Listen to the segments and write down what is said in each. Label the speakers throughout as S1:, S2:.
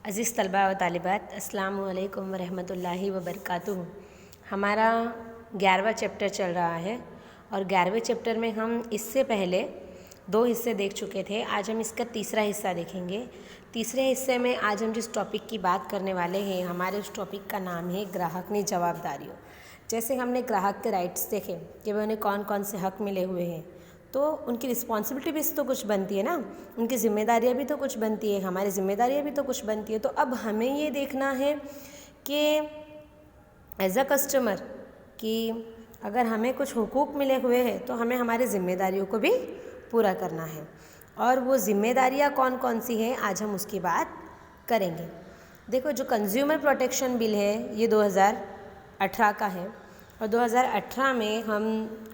S1: अज़ीज़ तलबा व तालिबात, अस्सलामु अलैकुम वरहमतुल्लाहि वबरकातुहू। हमारा 11वां चैप्टर चल रहा है और 11वें चैप्टर में हम इससे पहले 2 हिस्से देख चुके थे। आज हम इसका तीसरा हिस्सा देखेंगे। तीसरे हिस्से में आज हम जिस टॉपिक की बात करने वाले हैं, हमारे उस टॉपिक का नाम है ग्राहकनी जवाबदारियों। जैसे हमने ग्राहक के राइट्स देखे कि वह उन्हें कौन कौन से हक मिले हुए हैं, तो उनकी रिस्पॉन्सिबिलिटी भी तो कुछ बनती है ना, उनकी जिम्मेदारियां भी तो कुछ बनती है, हमारी जिम्मेदारियां भी तो कुछ बनती है। तो अब हमें ये देखना है कि एज अ कस्टमर कि अगर हमें कुछ हुकूक मिले हुए हैं तो हमें हमारी जिम्मेदारियों को भी पूरा करना है। और वो जिम्मेदारियां कौन कौन सी हैं, आज हम उसकी बात करेंगे। देखो, जो कंज्यूमर प्रोटेक्शन बिल है ये 2018 का है और 2018 में हम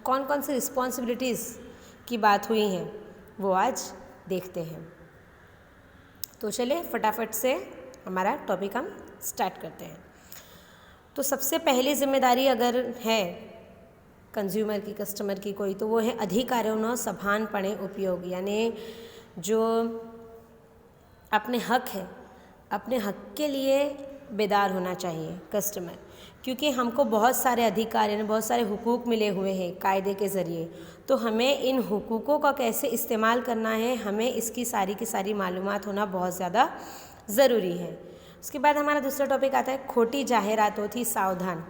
S1: कौन कौन सी रिस्पॉन्सिबिलिटीज़ की बात हुई हैं वो आज देखते हैं। तो चलिए फटाफट से हमारा टॉपिक हम स्टार्ट करते हैं। तो सबसे पहली जिम्मेदारी अगर है कंज्यूमर की, कस्टमर की कोई, तो वो है अधिकारों सभानपणे उपयोग, यानी जो अपने हक है, अपने हक के लिए बेदार होना चाहिए कस्टमर, क्योंकि हमको बहुत सारे अधिकार यानी बहुत सारे हुकूक मिले हुए हैं कायदे के ज़रिए। तो हमें इन हुकूकों का कैसे इस्तेमाल करना है, हमें इसकी सारी की सारी मालूमात होना बहुत ज़्यादा ज़रूरी है। उसके बाद हमारा दूसरा टॉपिक आता है खोटी जाहिरातों थी सावधान।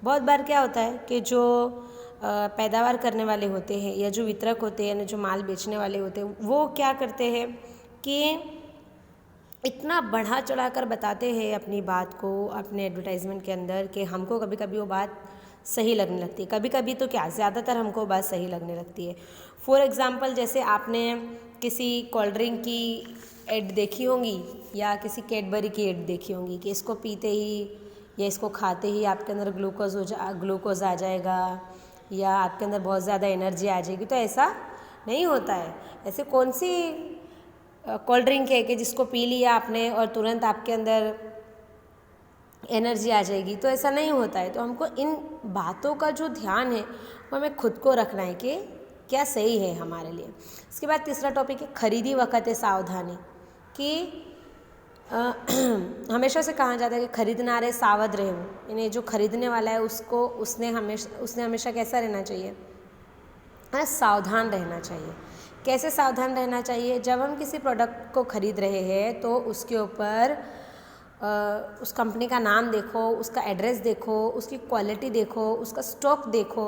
S1: बहुत बार क्या होता है कि जो पैदावार करने वाले होते हैं या जो वितरक होते हैं, जो माल बेचने वाले होते हैं, वो क्या करते हैं कि इतना बढ़ा चढ़ा कर बताते हैं अपनी बात को अपने एडवर्टाइजमेंट के अंदर कि हमको कभी कभी वो बात सही लगने लगती है, कभी कभी तो क्या ज़्यादातर हमको बात सही लगने लगती है। फॉर एग्ज़ाम्पल, जैसे आपने किसी कोल्ड ड्रिंक की ऐड देखी होंगी या किसी कैडबरी की ऐड देखी होंगी कि इसको पीते ही या इसको खाते ही आपके अंदर ग्लूकोज आ जाएगा या आपके अंदर बहुत ज़्यादा एनर्जी आ जाएगी। तो ऐसा नहीं होता है। ऐसे कौन सी कोल्ड ड्रिंक है कि जिसको पी लिया आपने और तुरंत आपके अंदर एनर्जी आ जाएगी? तो ऐसा नहीं होता है। तो हमको इन बातों का जो ध्यान है वो हमें खुद को रखना है कि क्या सही है हमारे लिए। इसके बाद तीसरा टॉपिक है खरीदी वक्त है सावधानी, कि हमेशा से कहा जाता है कि खरीदना रहे सावध रहे हो, यानी जो खरीदने वाला है उसने हमेशा कैसा रहना चाहिए, सावधान रहना चाहिए। कैसे सावधान रहना चाहिए? जब हम किसी प्रोडक्ट को खरीद रहे हैं तो उसके ऊपर उस कंपनी का नाम देखो, उसका एड्रेस देखो, उसकी क्वालिटी देखो, उसका स्टॉक देखो,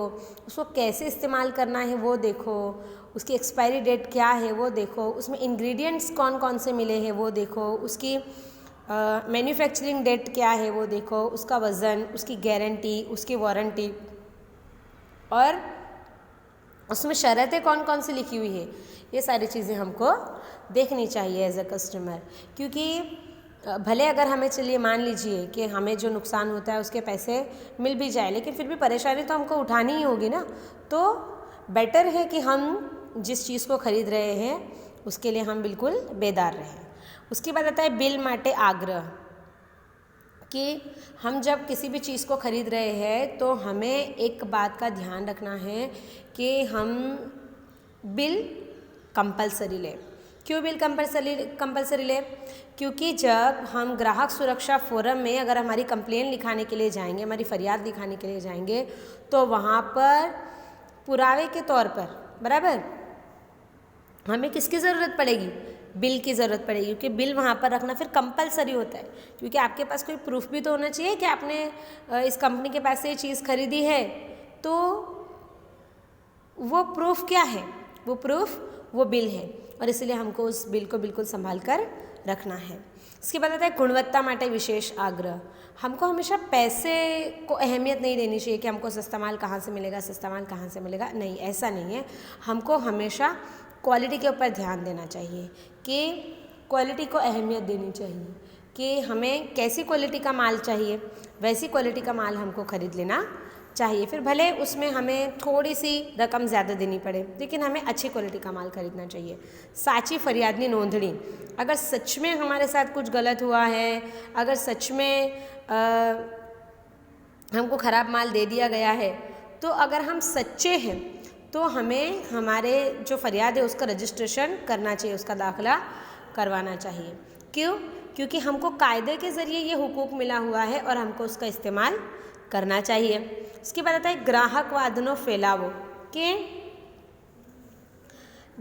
S1: उसको कैसे इस्तेमाल करना है वो देखो, उसकी एक्सपायरी डेट क्या है वो देखो, उसमें इंग्रेडिएंट्स कौन कौन से मिले हैं वो देखो, उसकी मैन्युफैक्चरिंग डेट क्या है वो देखो, उसका वज़न, उसकी गारंटी, उसकी वारंटी और उसमें शर्तें कौन कौन सी लिखी हुई है, ये सारी चीज़ें हमको देखनी चाहिए एज अ कस्टमर। क्योंकि भले अगर हमें, चलिए मान लीजिए कि हमें जो नुकसान होता है उसके पैसे मिल भी जाए, लेकिन फिर भी परेशानी तो हमको उठानी ही होगी ना। तो बेटर है कि हम जिस चीज़ को खरीद रहे हैं उसके लिए हम बिल्कुल बेदार रहें। उसके बाद आता है बिल माटे आग्रह, कि हम जब किसी भी चीज़ को खरीद रहे हैं तो हमें एक बात का ध्यान रखना है कि हम बिल कंपलसरी लें। क्यों बिल कंपलसरी लें? क्योंकि जब हम ग्राहक सुरक्षा फोरम में अगर हमारी कंप्लेन लिखाने के लिए जाएंगे, हमारी फरियाद लिखाने के लिए जाएंगे, तो वहाँ पर पुरावे के तौर पर बराबर हमें किसकी ज़रूरत पड़ेगी? बिल की ज़रूरत पड़ेगी, क्योंकि बिल वहाँ पर रखना फिर कंपलसरी होता है। क्योंकि आपके पास कोई प्रूफ भी तो होना चाहिए कि आपने इस कंपनी के पास से ये चीज़ खरीदी है। तो वो प्रूफ क्या है? वो प्रूफ वो बिल है, और इसलिए हमको उस बिल को बिल्कुल संभाल कर रखना है। इसके बाद आता है गुणवत्ता माटे विशेष आग्रह। हमको हमेशा पैसे को अहमियत नहीं देनी चाहिए कि हमको सस्ता माल कहाँ से मिलेगा, सस्ता माल कहाँ से मिलेगा। नहीं, ऐसा नहीं है। हमको हमेशा क्वालिटी के ऊपर ध्यान देना चाहिए कि क्वालिटी को अहमियत देनी चाहिए कि हमें कैसी क्वालिटी का माल चाहिए, वैसी क्वालिटी का माल हमको खरीद लेना चाहिए। फिर भले उसमें हमें थोड़ी सी रकम ज़्यादा देनी पड़े, लेकिन हमें अच्छी क्वालिटी का माल खरीदना चाहिए। साची फरियादनी नोंदणी, अगर सच में हमारे साथ कुछ गलत हुआ है, अगर सच में हमको ख़राब माल दे दिया गया है, तो अगर हम सच्चे हैं तो हमें हमारे जो फरियाद है उसका रजिस्ट्रेशन करना चाहिए, उसका दाखिला करवाना चाहिए। क्यों? क्योंकि हमको कायदे के ज़रिए ये हुकूक मिला हुआ है और हमको उसका इस्तेमाल करना चाहिए। इसके बाद आता है ग्राहक वादनो फैलावो, कि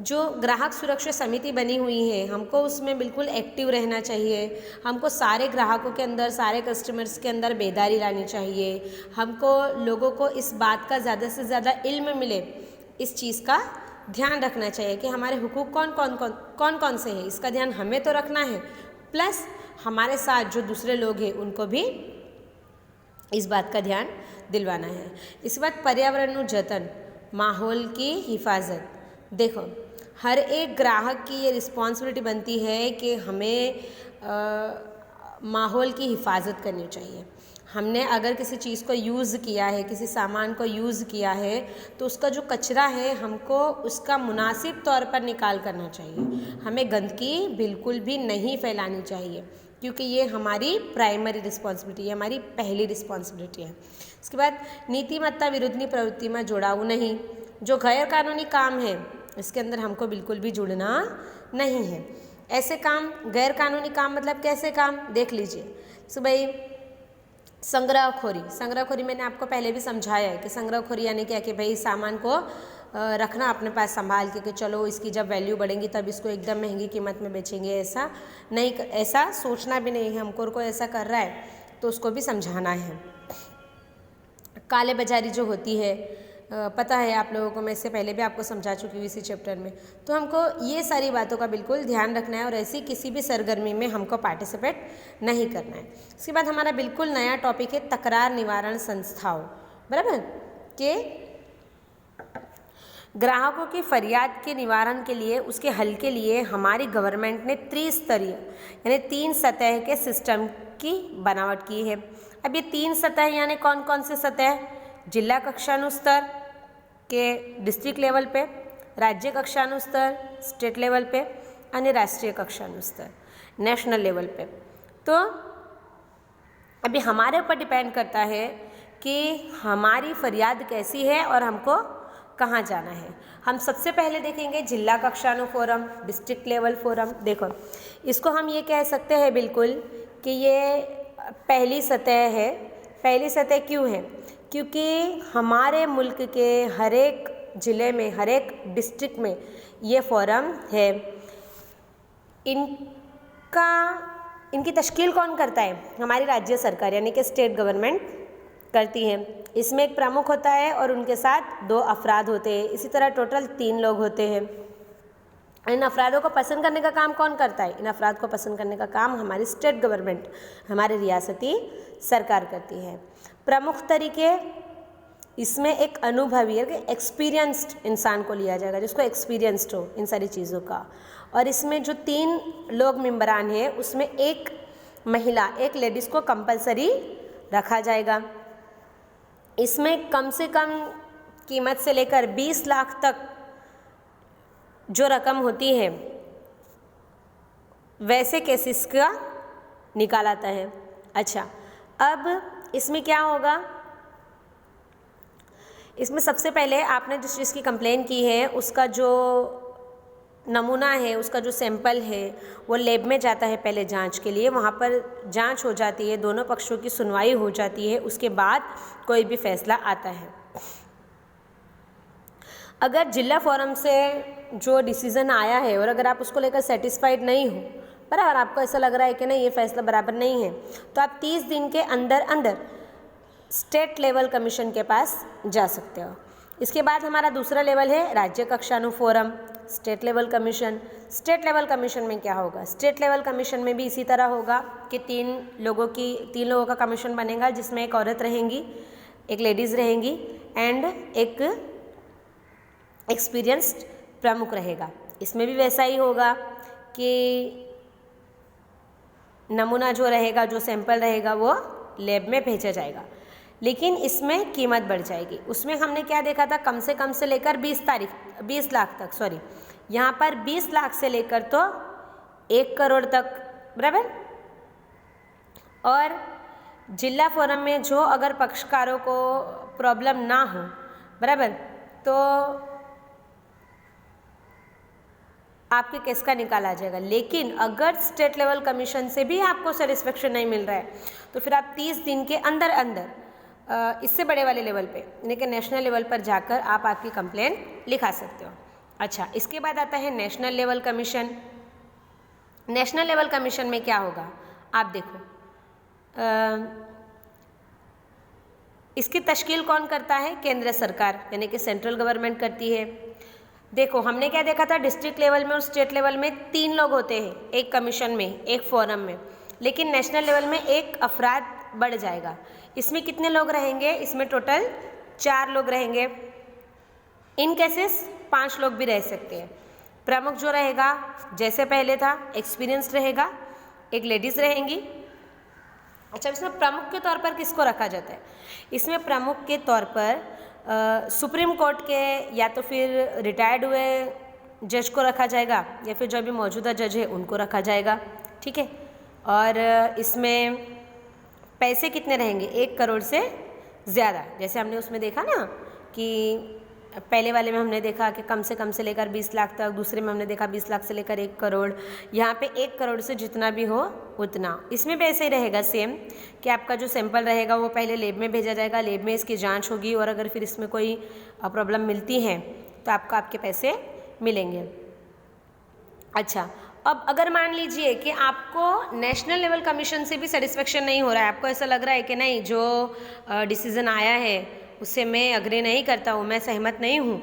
S1: जो ग्राहक सुरक्षा समिति बनी हुई है हमको उसमें बिल्कुल एक्टिव रहना चाहिए। हमको सारे ग्राहकों के अंदर, सारे कस्टमर्स के अंदर बेदारी लानी चाहिए। हमको लोगों को इस बात का ज़्यादा से ज़्यादा इल्म मिले, इस चीज़ का ध्यान रखना चाहिए कि हमारे हुकूक कौन कौन से हैं, इसका ध्यान हमें तो रखना है, प्लस हमारे साथ जो दूसरे लोग हैं उनको भी इस बात का ध्यान दिलवाना है। इसके बाद पर्यावरण जतन, माहौल की हिफाजत। देखो, हर एक ग्राहक की ये रिस्पॉन्सिबिलिटी बनती है कि हमें माहौल की हिफाजत करनी चाहिए। हमने अगर किसी चीज़ को यूज़ किया है, किसी सामान को यूज़ किया है, तो उसका जो कचरा है हमको उसका मुनासिब तौर पर निकाल करना चाहिए। हमें गंदगी बिल्कुल भी नहीं फैलानी चाहिए, क्योंकि ये हमारी प्राइमरी रिस्पॉन्सिबिलिटी है, हमारी पहली रिस्पॉन्सिबिलिटी है। इसके बाद नीतिमत्ता विरुद्धनी प्रवृत्ति में जुड़ाव नहीं। जो गैर कानूनी काम है इसके अंदर हमको बिल्कुल भी जुड़ना नहीं है। ऐसे काम, गैर कानूनी काम मतलब कैसे काम, देख लीजिए। तो भाई संग्रहखोरी मैंने आपको पहले भी समझाया है कि संग्रहखोरी यानी क्या, कि भाई सामान को रखना अपने पास संभाल के कि चलो इसकी जब वैल्यू बढ़ेंगी तब इसको एकदम महंगी कीमत में बेचेंगे, ऐसा नहीं, ऐसा सोचना भी नहीं है हमको। कोई ऐसा कर रहा है तो उसको भी समझाना है। काले बाजारी जो होती है, पता है आप लोगों को, मैं इससे पहले भी आपको समझा चुकी हूँ इसी चैप्टर में। तो हमको ये सारी बातों का बिल्कुल ध्यान रखना है और ऐसी किसी भी सरगर्मी में हमको पार्टिसिपेट नहीं करना है। इसके बाद हमारा बिल्कुल नया टॉपिक है तकरार निवारण संस्थाओं, बराबर, के ग्राहकों की फरियाद के निवारण के लिए, उसके हल के लिए हमारी गवर्नमेंट ने त्रिस्तरीय यानी 3 सतह के सिस्टम की बनावट की है। अब ये 3 सतह यानी कौन कौन से सतह, जिला कक्षानुस्तर के डिस्ट्रिक्ट लेवल पे, राज्य कक्षानुस्तर स्टेट लेवल पे, अन्य राष्ट्रीय कक्षानुस्तर नेशनल लेवल पे। तो अभी हमारे ऊपर डिपेंड करता है कि हमारी फरियाद कैसी है और हमको कहाँ जाना है। हम सबसे पहले देखेंगे जिला कक्षानु फोरम, डिस्ट्रिक्ट लेवल फोरम। देखो, इसको हम ये कह सकते हैं बिल्कुल कि ये पहली सतह है। पहली सतह क्यों है? क्योंकि हमारे मुल्क के हर एक ज़िले में, हर एक डिस्ट्रिक्ट में ये फोरम है। इनकी तश्कील कौन करता है? हमारी राज्य सरकार यानी कि स्टेट गवर्नमेंट करती है। इसमें एक प्रमुख होता है और उनके साथ 2 अफराद होते हैं। इसी तरह टोटल 3 लोग होते हैं। इन अफरादों को पसंद करने का काम कौन करता है? इन अफराद को पसंद करने का काम हमारी स्टेट गवर्नमेंट, हमारी रियासती सरकार करती है। प्रमुख तरीके, इसमें एक अनुभवी एक्सपीरियंस्ड इंसान को लिया जाएगा जिसको एक्सपीरियंस्ड हो इन सारी चीज़ों का। और इसमें जो 3 लोग मेंबरान हैं उसमें एक महिला, एक लेडीज़ को कंपलसरी रखा जाएगा। इसमें कम से कम कीमत से लेकर 20 लाख तक जो रकम होती है वैसे केसेस का निकाला आता है। अच्छा, अब इसमें क्या होगा? इसमें सबसे पहले आपने जिस चीज़ की कंप्लेन की है उसका जो नमूना है, उसका जो सैंपल है वो लैब में जाता है पहले जांच के लिए। वहाँ पर जांच हो जाती है, दोनों पक्षों की सुनवाई हो जाती है, उसके बाद कोई भी फैसला आता है। अगर जिला फोरम से जो डिसीज़न आया है और अगर आप उसको लेकर सेटिस्फाइड नहीं हो, बराबर, आपको ऐसा लग रहा है कि नहीं ये फैसला बराबर नहीं है, तो आप 30 दिन के अंदर अंदर स्टेट लेवल कमीशन के पास जा सकते हो। इसके बाद हमारा दूसरा लेवल है राज्य कक्षानु forum, state level commission. State level commission में क्या होगा? स्टेट लेवल कमीशन में भी इसी तरह होगा कि 3 लोगों का कमीशन बनेगा, जिसमें एक औरत रहेंगी, एक लेडीज़ रहेंगी एंड एक एक्सपीरियंस्ड प्रमुख रहेगा। इसमें भी वैसा ही होगा कि नमूना जो रहेगा, जो सैंपल रहेगा वो लैब में भेजा जाएगा, लेकिन इसमें कीमत बढ़ जाएगी। उसमें हमने क्या देखा था? कम से लेकर 20 लाख तक, सॉरी, यहाँ पर 20 लाख से लेकर तो 1 करोड़ तक, बराबर। और जिला फोरम में जो अगर पक्षकारों को प्रॉब्लम ना हो, बराबर, तो आपके केस का निकाल आ जाएगा। लेकिन अगर स्टेट लेवल कमीशन से भी आपको सेटिस्फेक्शन नहीं मिल रहा है तो फिर आप 30 दिन के अंदर अंदर इससे बड़े वाले लेवल पे यानी कि नेशनल लेवल पर जाकर आप आपकी कंप्लेन लिखा सकते हो। अच्छा, इसके बाद आता है national level commission. National level commission में क्या होगा आप देखो, इसकी तश्कील कौन करता है? केंद्र सरकार यानी कि सेंट्रल गवर्नमेंट करती है। देखो हमने क्या देखा था, डिस्ट्रिक्ट लेवल में और स्टेट लेवल में 3 लोग होते हैं एक कमीशन में, एक फोरम में, लेकिन नेशनल लेवल में एक अफराद बढ़ जाएगा। इसमें कितने लोग रहेंगे? इसमें टोटल 4 लोग रहेंगे। इन केसेस 5 लोग भी रह सकते हैं। प्रमुख जो रहेगा जैसे पहले था, एक्सपीरियंस्ड रहेगा, एक लेडीज़ रहेंगी। अच्छा, इसमें प्रमुख के तौर पर किसको रखा जाता है? इसमें प्रमुख के तौर पर सुप्रीम कोर्ट के या तो फिर रिटायर्ड हुए जज को रखा जाएगा या फिर जो अभी मौजूदा जज है उनको रखा जाएगा। ठीक है, और इसमें पैसे कितने रहेंगे? 1 करोड़ से ज़्यादा। जैसे हमने उसमें देखा ना कि पहले वाले में हमने देखा कि कम से लेकर 20 लाख तक, दूसरे में हमने देखा 20 लाख से लेकर 1 करोड़। यहाँ पे 1 करोड़ से जितना भी हो उतना। इसमें भी ऐसे ही रहेगा सेम कि आपका जो सैंपल रहेगा वो पहले लैब में भेजा जाएगा, लैब में इसकी जांच होगी और अगर फिर इसमें कोई प्रॉब्लम मिलती है तो आपको आपके पैसे मिलेंगे। अच्छा, अब अगर मान लीजिए कि आपको नेशनल लेवल कमीशन से भी सेटिस्फेक्शन नहीं हो रहा है, आपको ऐसा लग रहा है कि नहीं जो डिसीज़न आया है उससे मैं अग्री नहीं करता हूँ, मैं सहमत नहीं हूँ,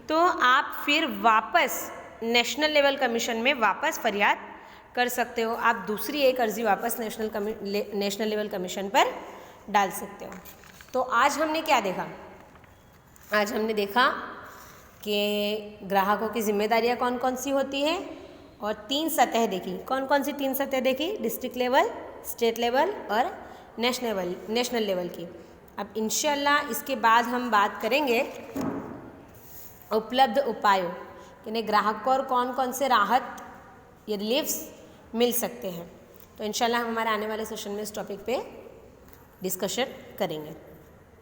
S1: तो आप फिर वापस नेशनल लेवल कमीशन में वापस फरियाद कर सकते हो। आप दूसरी एक अर्जी वापस नेशनल लेवल कमीशन पर डाल सकते हो। तो आज हमने क्या देखा? आज हमने देखा कि ग्राहकों की जिम्मेदारियाँ कौन कौन सी होती हैं और 3 सतह देखी। कौन कौन सी 3 सतह देखी? डिस्ट्रिक्ट लेवल, स्टेट लेवल और नेशनल लेवल की। अब इंशाल्लाह इसके बाद हम बात करेंगे उपलब्ध उपायों, यानी ग्राहक को और कौन कौन से राहत या रिलीफ्स मिल सकते हैं। तो इंशाल्लाह हम हमारे आने वाले सेशन में इस टॉपिक पे डिस्कशन करेंगे।